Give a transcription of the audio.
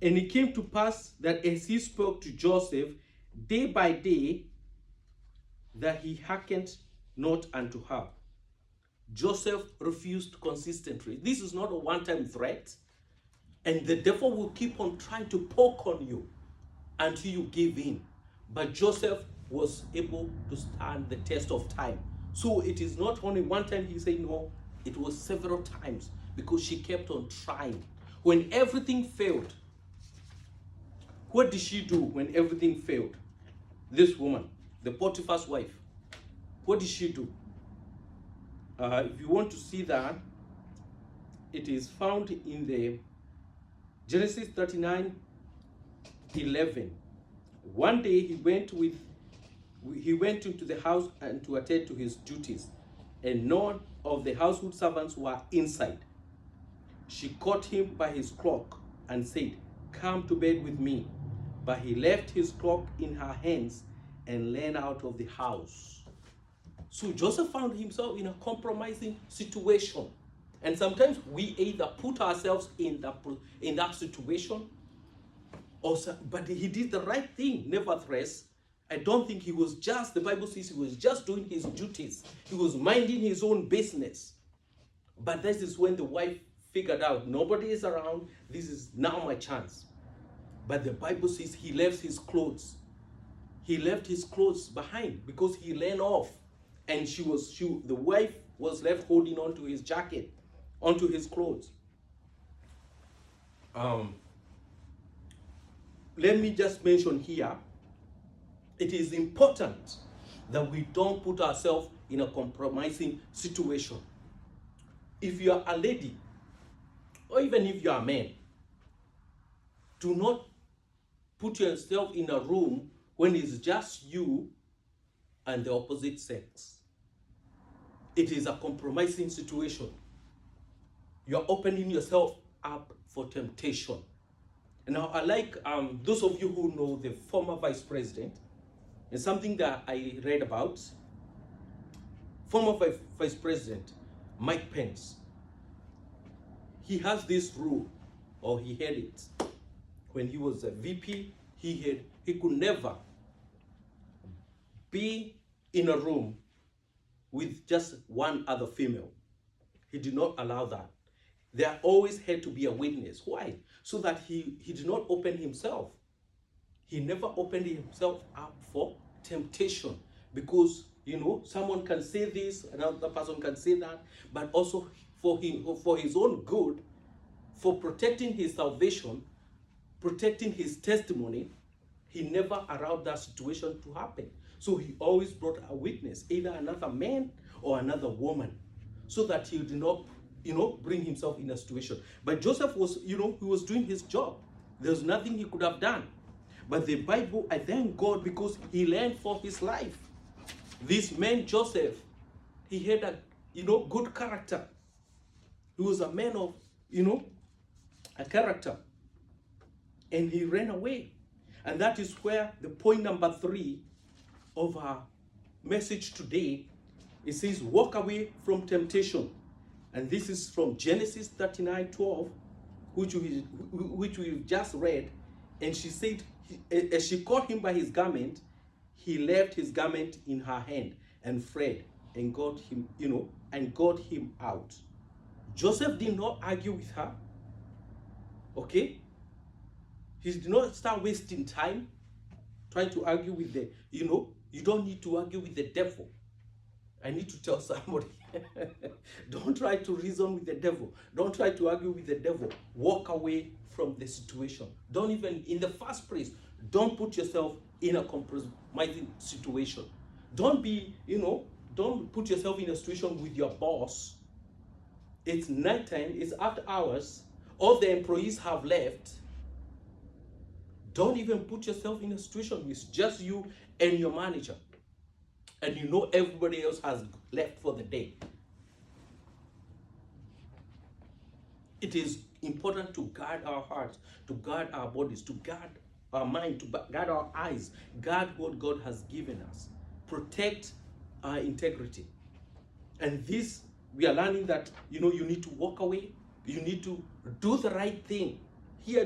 And it came to pass that as he spoke to Joseph day by day, that he hearkened not unto her. Joseph refused consistently. This is not a one-time threat, and the devil will keep on trying to poke on you until you give in. But Joseph was able to stand the test of time. So it is not only one time he said no, it was several times, because she kept on trying. When everything failed, what did she do when everything failed? This woman, the Potiphar's wife, what did she do? If you want to see that, it is found in the Genesis 39:11. One day he went into the house and to attend to his duties, and none of the household servants were inside. She caught him by his cloak and said, "Come to bed with me." But he left his cloak in her hands and ran out of the house. So Joseph found himself in a compromising situation. And sometimes we either put ourselves in that situation, but he did the right thing. Nevertheless, I don't think he was just, the Bible says he was just doing his duties. He was minding his own business. But this is when the wife figured out, nobody is around, this is now my chance. But the Bible says he left his clothes. He left his clothes behind because he ran off. And the wife was left holding on to his jacket, onto his clothes. Let me just mention here, it is important that we don't put ourselves in a compromising situation. If you are a lady, or even if you are a man, do not put yourself in a room when it's just you and the opposite sex. It is a compromising situation. You're opening yourself up for temptation. Now, I like those of you who know the former vice president, and something that I read about, former vice president Mike Pence. He has this rule, or he had it. When he was a VP, he could never be in a room with just one other female. He did not allow that. There always had to be a witness. Why? So that he did not open himself. He never opened himself up for temptation, because someone can say this, another person can say that, but also for his own good, for protecting his salvation, protecting his testimony, he never allowed that situation to happen. So he always brought a witness, either another man or another woman, so that he did not, bring himself in a situation. But Joseph was, he was doing his job. There's nothing he could have done. But the Bible, I thank God, because he learned for his life. This man, Joseph, he had a, good character. He was a man of, a character. And he ran away. And that is where the point number 3 of our message today, it says, walk away from temptation. And this is from Genesis 39:12, which we've just read. And she said, as she caught him by his garment, he left his garment in her hand and fled and got him, and got him out. Joseph did not argue with her. Okay? He did not start wasting time trying to argue with you don't need to argue with the devil. I need to tell somebody, don't try to reason with the devil. Don't try to argue with the devil. Walk away from the situation. Don't even, in the first place, don't put yourself in a compromising situation. Don't put yourself in a situation with your boss. It's nighttime, it's after hours, all the employees have left. Don't even put yourself in a situation with just you and your manager, and everybody else has left for the day. It is important to guard our hearts, to guard our bodies, to guard our mind, to guard our eyes, guard what God has given us, protect our integrity. And this, we are learning that, you need to walk away, you need to do the right thing. Here